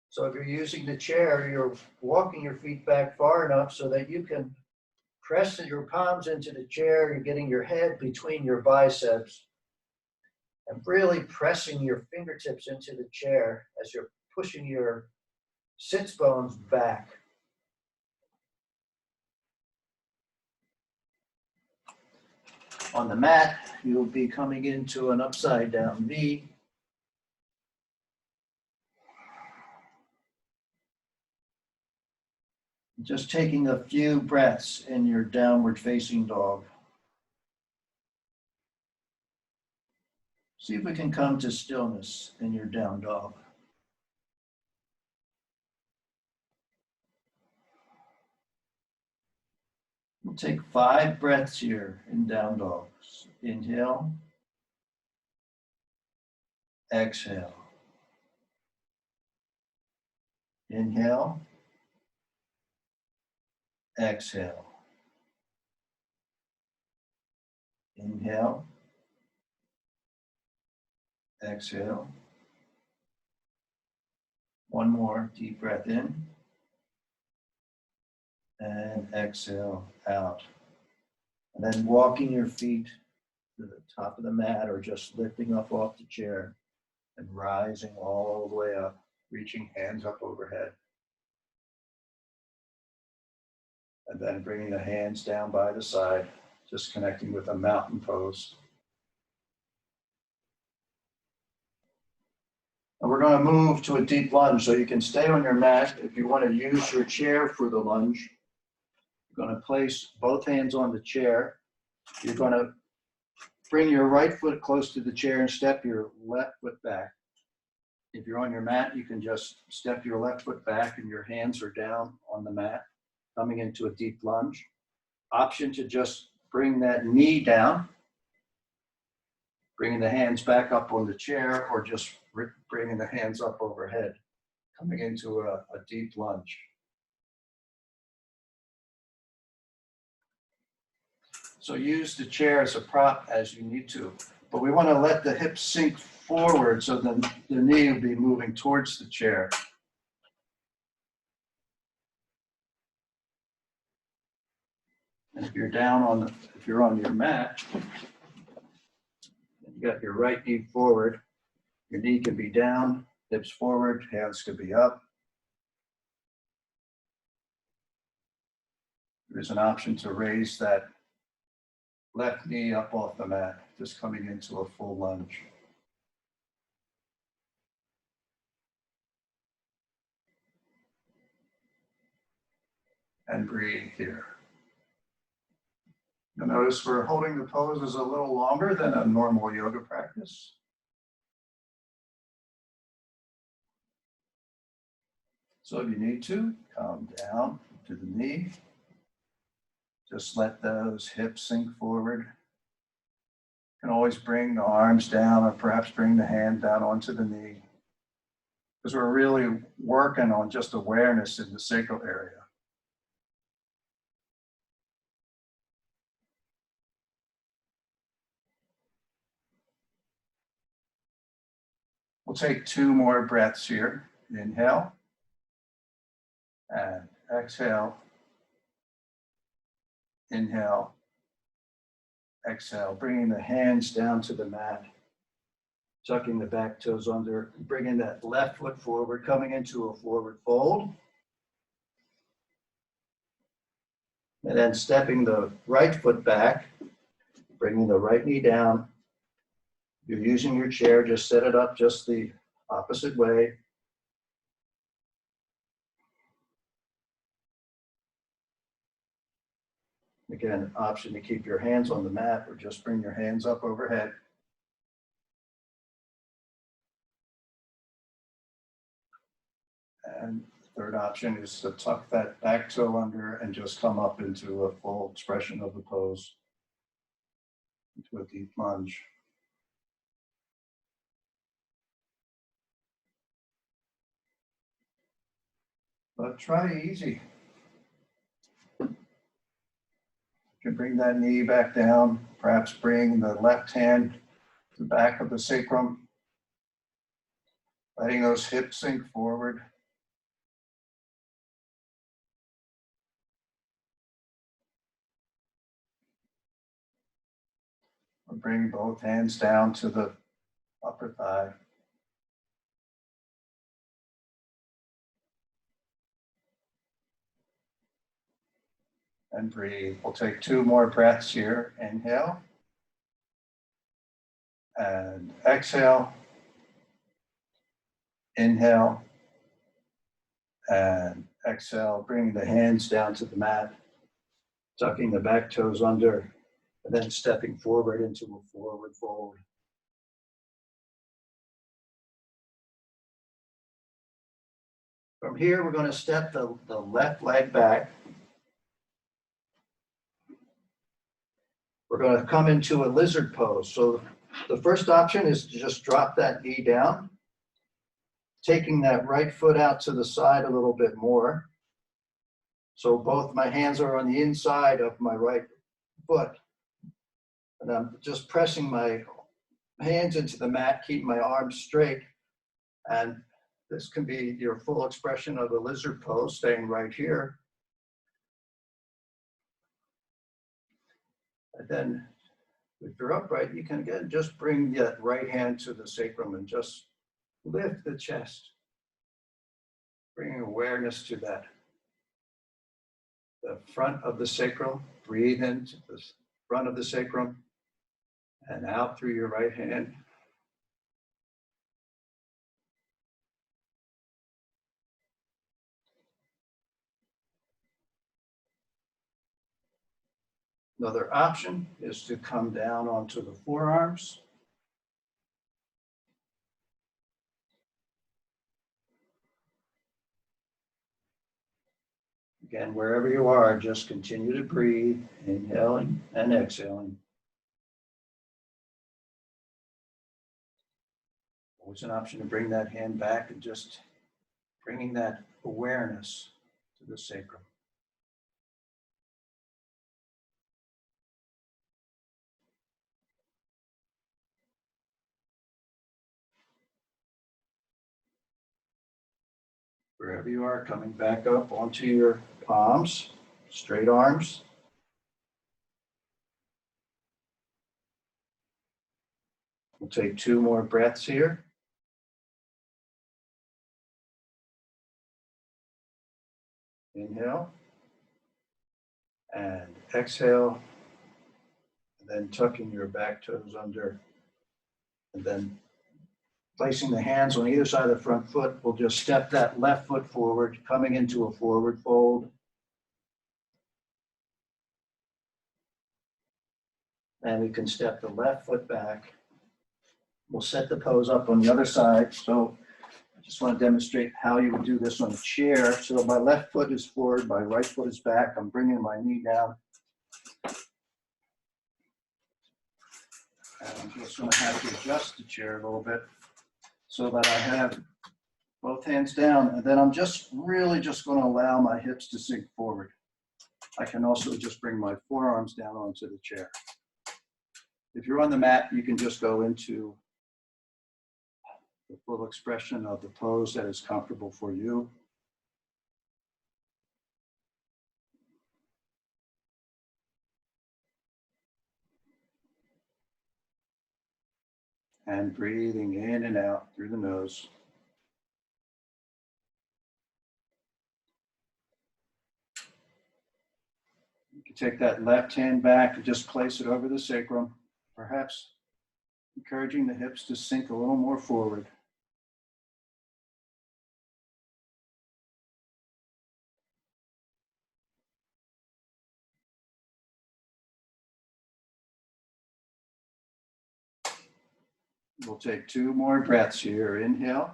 So if you're using the chair, you're walking your feet back far enough so that you can press your palms into the chair and getting your head between your biceps and really pressing your fingertips into the chair as you're pushing your sits bones back. On the mat, you'll be coming into an upside down V. Just taking a few breaths in your downward facing dog. See if we can come to stillness in your down dog. We'll take 5 breaths here in down dogs. Inhale. Exhale. Inhale. Exhale. Inhale. Exhale. One more deep breath in. And exhale out. And then walking your feet to the top of the mat or just lifting up off the chair and rising all the way up, reaching hands up overhead. And then bringing the hands down by the side, just connecting with a mountain pose. And we're going to move to a deep lunge, so you can stay on your mat if you want to use your chair for the lunge. You're going to place both hands on the chair. You're going to bring your right foot close to the chair and step your left foot back. If you're on your mat, you can just step your left foot back and your hands are down on the mat, coming into a deep lunge. Option to just bring that knee down, bringing the hands back up on the chair, or just bringing the hands up overhead, coming into a deep lunge. So use the chair as a prop as you need to, but we want to let the hips sink forward so the knee will be moving towards the chair. And if you're down on the, if you're on your mat, you got your right knee forward, your knee can be down, hips forward, hands could be up. There's an option to raise that left knee up off the mat, just coming into a full lunge. And breathe here. You'll notice we're holding the poses a little longer than a normal yoga practice. So if you need to, come down to the knee. Just let those hips sink forward. You can always bring the arms down or perhaps bring the hand down onto the knee. Because we're really working on just awareness in the sacral area. We'll take 2 more breaths here. Inhale and exhale. Inhale, exhale, bringing the hands down to the mat, tucking the back toes under, bringing that left foot forward, coming into a forward fold. And then stepping the right foot back, bringing the right knee down. You're using your chair, just set it up just the opposite way. Again, option to keep your hands on the mat or just bring your hands up overhead. And the third option is to tuck that back toe under and just come up into a full expression of the pose, into a deep lunge. But try easy. You can bring that knee back down, perhaps bring the left hand to the back of the sacrum, letting those hips sink forward. Or bring both hands down to the upper thigh. And breathe. We'll take 2 more breaths here. Inhale. And exhale. Inhale. And exhale. Bring the hands down to the mat. Tucking the back toes under. And then stepping forward into a forward fold. From here, we're going to step the left leg back. We're going to come into a lizard pose. So the first option is to just drop that knee down, taking that right foot out to the side a little bit more. So both my hands are on the inside of my right foot. And I'm just pressing my hands into the mat, keep my arms straight. And this can be your full expression of a lizard pose, staying right here. And then if you're upright, you can again just bring that right hand to the sacrum and just lift the chest. Bringing awareness to that. The front of the sacral, breathe into the front of the sacrum and out through your right hand. Another option is to come down onto the forearms. Again, wherever you are, just continue to breathe, inhaling and exhaling. Always an option to bring that hand back and just bringing that awareness to the sacrum. Wherever you are, coming back up onto your palms, straight arms. We'll take 2 more breaths here. Inhale and exhale, and then tucking your back toes under, and then placing the hands on either side of the front foot. We'll just step that left foot forward, coming into a forward fold. And we can step the left foot back. We'll set the pose up on the other side. So I just want to demonstrate how you would do this on a chair. So my left foot is forward, my right foot is back. I'm bringing my knee down. And I'm just going to have to adjust the chair a little bit so that I have both hands down. And then I'm just really just going to allow my hips to sink forward. I can also just bring my forearms down onto the chair. If you're on the mat, you can just go into the full expression of the pose that is comfortable for you. And breathing in and out through the nose. You can take that left hand back and just place it over the sacrum, perhaps encouraging the hips to sink a little more forward. We'll take 2 more breaths here. Inhale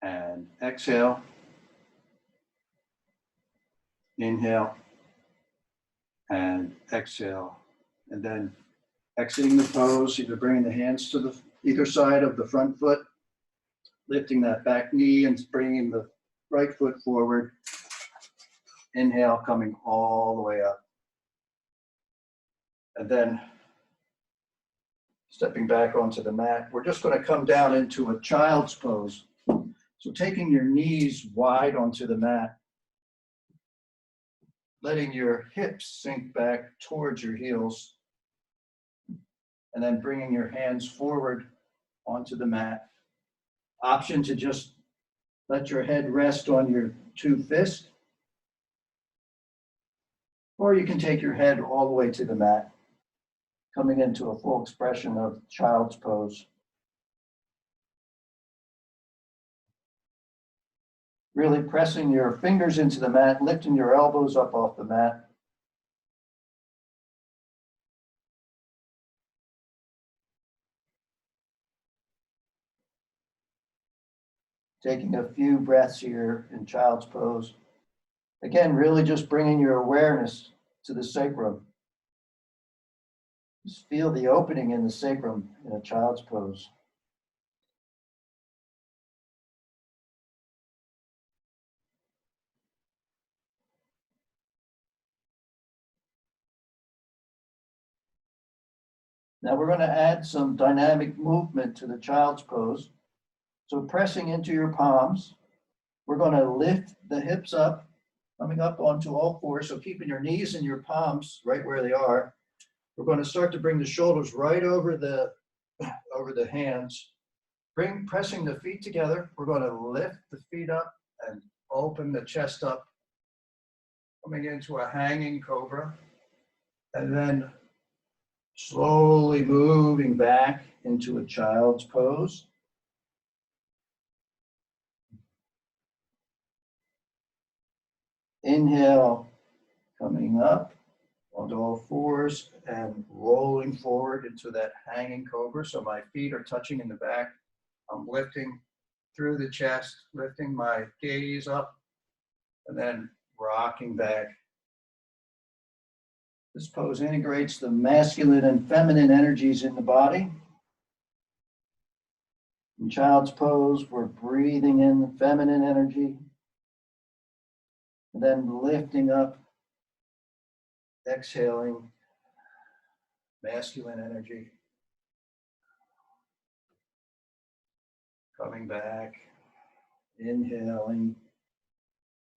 and exhale. Inhale and exhale. And then exiting the pose, either bringing the hands to either side of the front foot, lifting that back knee and bringing the right foot forward. Inhale, coming all the way up. And then stepping back onto the mat, we're just going to come down into a child's pose. So taking your knees wide onto the mat, letting your hips sink back towards your heels, and then bringing your hands forward onto the mat. Option to just let your head rest on your 2 fists, or you can take your head all the way to the mat, coming into a full expression of child's pose. Really pressing your fingers into the mat, lifting your elbows up off the mat. Taking a few breaths here in child's pose. Again, really just bringing your awareness to the sacrum. Just feel the opening in the sacrum in a child's pose. Now we're going to add some dynamic movement to the child's pose. So pressing into your palms, we're going to lift the hips up, coming up onto all 4. So keeping your knees and your palms right where they are. We're going to start to bring the shoulders right over the hands. Pressing the feet together. We're going to lift the feet up and open the chest up, coming into a hanging cobra. And then slowly moving back into a child's pose. Inhale, coming up onto all 4s and rolling forward into that hanging cobra. So my feet are touching in the back. I'm lifting through the chest, lifting my gaze up, and then rocking back. This pose integrates the masculine and feminine energies in the body. In child's pose, we're breathing in the feminine energy, and then lifting up, exhaling masculine energy. Coming back, inhaling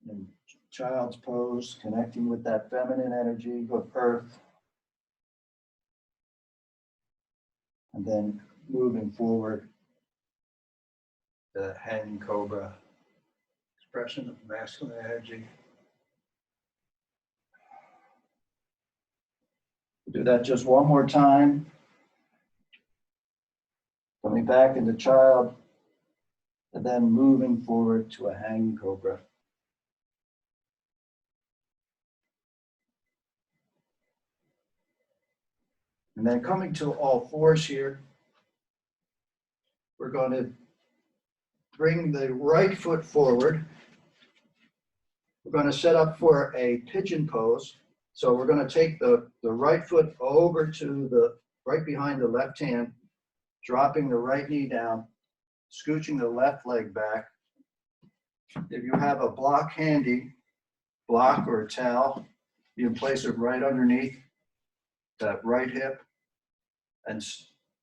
in child's pose, connecting with that feminine energy of earth. And then moving forward, the hanging cobra, expression of masculine energy. Do that just one more time. Coming back into child, and then moving forward to a hanging cobra. And then coming to all fours here, we're going to bring the right foot forward. We're going to set up for a pigeon pose. So we're going to take the right foot over to the right behind the left hand, dropping the right knee down, scooching the left leg back. If you have a block handy, block or a towel, you can place it right underneath that right hip. And,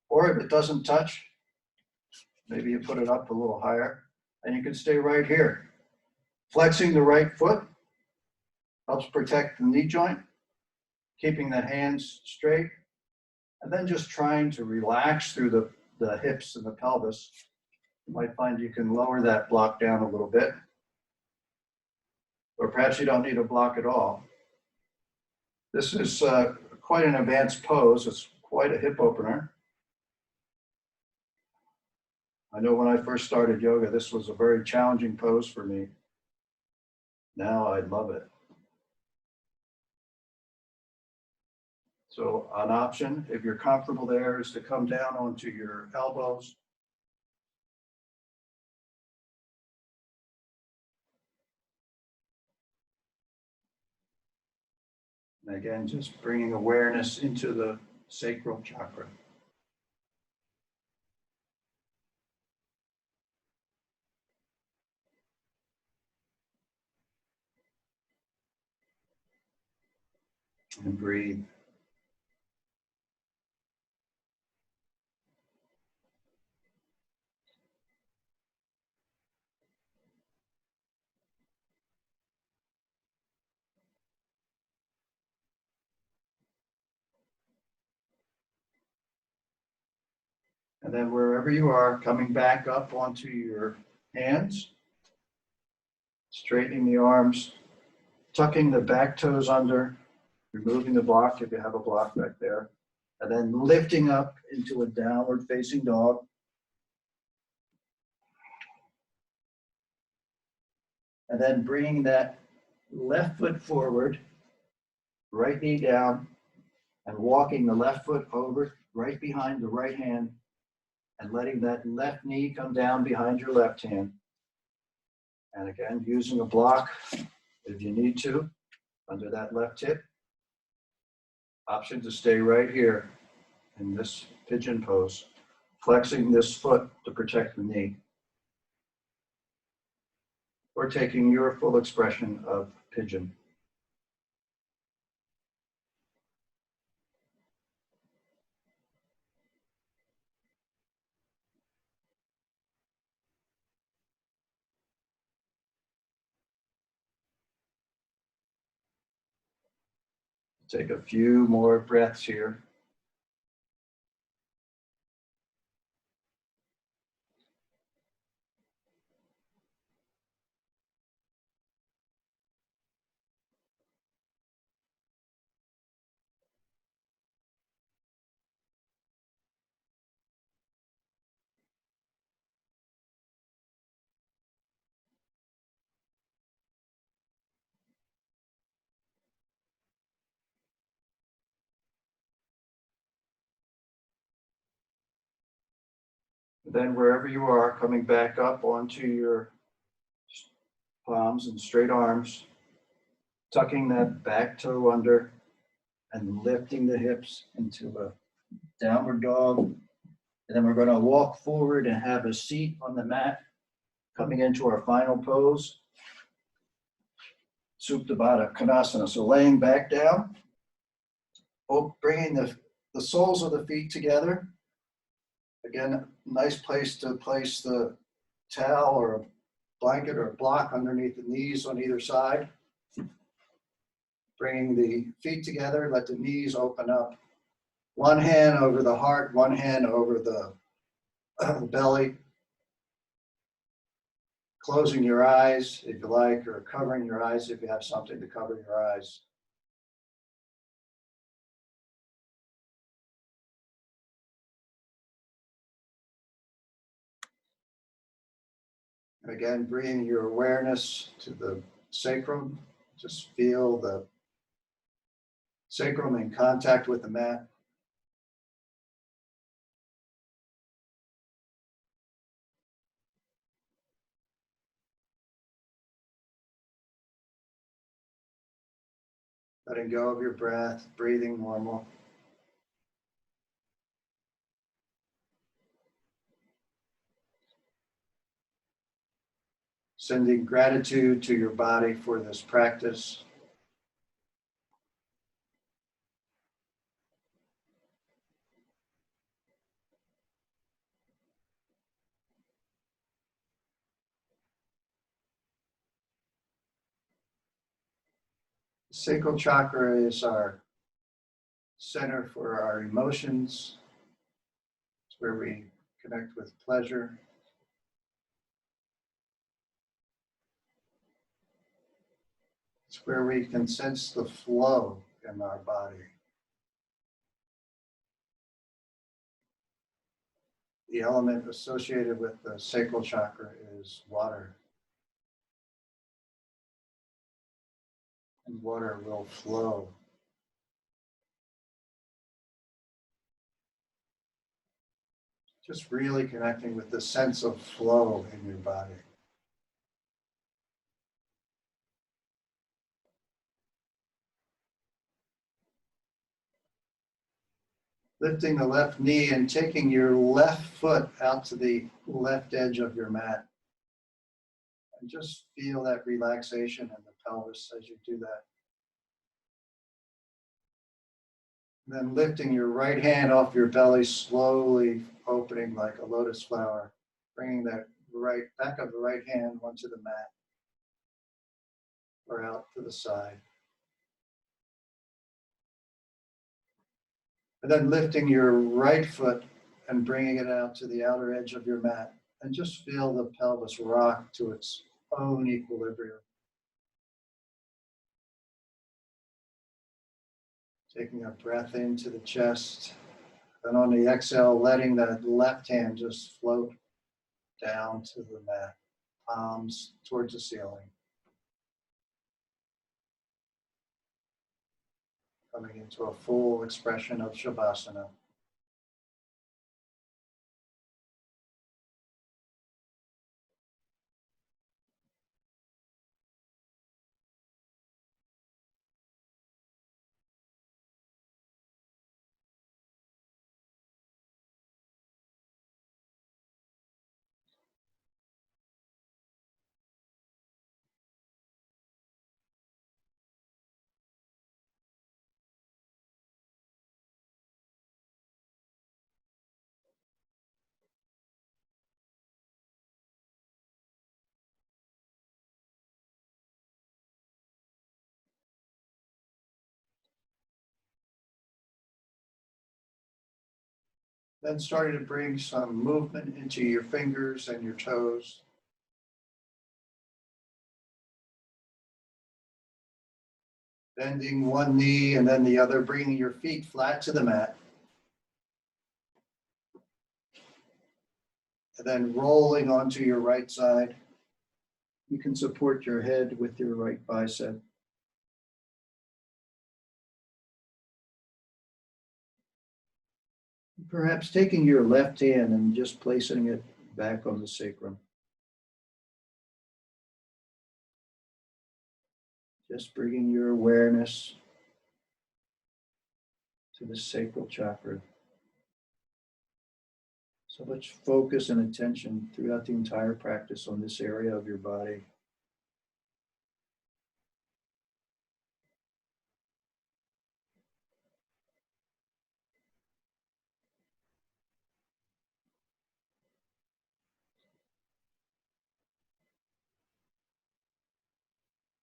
or if it doesn't touch, maybe you put it up a little higher, and you can stay right here. Flexing the right foot helps protect the knee joint, keeping the hands straight, and then just trying to relax through the hips and the pelvis. You might find you can lower that block down a little bit, or perhaps you don't need a block at all. This is quite an advanced pose. It's quite a hip opener. I know when I first started yoga, this was a very challenging pose for me. Now I love it. So an option, if you're comfortable there, is to come down onto your elbows. And again, just bringing awareness into the sacral chakra. And breathe. And then wherever you are, coming back up onto your hands, straightening the arms, tucking the back toes under, removing the block if you have a block back there, and then lifting up into a downward facing dog. And then bringing that left foot forward, right knee down, and walking the left foot over right behind the right hand, and letting that left knee come down behind your left hand. And again, using a block if you need to, under that left hip. Option to stay right here in this pigeon pose, flexing this foot to protect the knee. Or taking your full expression of pigeon. Take a few more breaths here. Then wherever you are, coming back up onto your palms and straight arms, tucking that back toe under and lifting the hips into a downward dog. And then we're going to walk forward and have a seat on the mat, coming into our final pose, Supta Baddha Konasana. So laying back down, bringing the soles of the feet together. Again, nice place to place the towel or a blanket or a block underneath the knees on either side. Bringing the feet together, let the knees open up. One hand over the heart, one hand over the belly. Closing your eyes if you like, or covering your eyes if you have something to cover your eyes. And again, bringing your awareness to the sacrum. Just feel the sacrum in contact with the mat. Letting go of your breath, breathing normal. Sending gratitude to your body for this practice. Sacral chakra is our center for our emotions. It's where we connect with pleasure. It's where we can sense the flow in our body. The element associated with the sacral chakra is water. And water will flow. Just really connecting with the sense of flow in your body. Lifting the left knee and taking your left foot out to the left edge of your mat. And just feel that relaxation in the pelvis as you do that. Then lifting your right hand off your belly, slowly opening like a lotus flower, bringing that right back of the right hand onto the mat or out to the side. And then lifting your right foot and bringing it out to the outer edge of your mat. And just feel the pelvis rock to its own equilibrium. Taking a breath into the chest. Then on the exhale, letting that left hand just float down to the mat, palms towards the ceiling. Coming into a full expression of Shavasana. Then starting to bring some movement into your fingers and your toes. Bending one knee and then the other, bringing your feet flat to the mat. And then rolling onto your right side. You can support your head with your right bicep. Perhaps taking your left hand and just placing it back on the sacrum. Just bringing your awareness to the sacral chakra. So much focus and attention throughout the entire practice on this area of your body.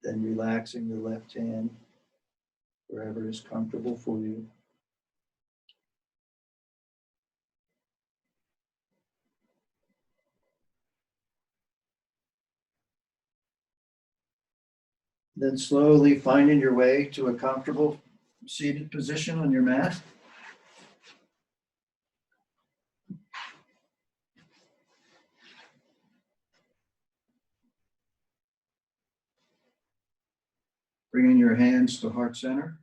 Then relaxing the left hand wherever is comfortable for you. Then slowly finding your way to a comfortable seated position on your mat. Bringing your hands to heart center.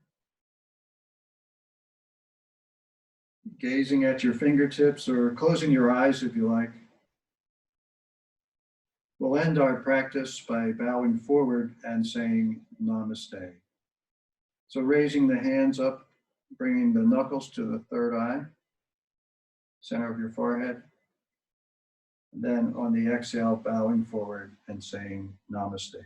Gazing at your fingertips or closing your eyes if you like. We'll end our practice by bowing forward and saying Namaste. So raising the hands up, bringing the knuckles to the third eye, center of your forehead. And then on the exhale, bowing forward and saying Namaste.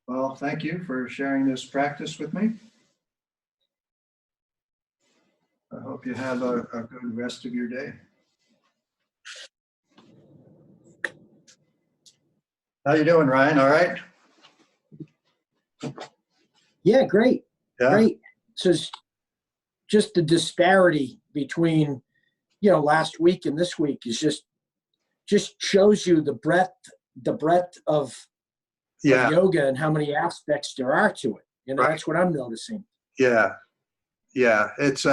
Well, thank you for sharing this practice with me. I hope you have a good rest of your day. How you doing, Ryan? All right? Yeah, great. Yeah. Great. So it's just the disparity between, last week and this week is just shows you the breadth of yoga and how many aspects there are to it. Right. That's what I'm noticing. Yeah. It's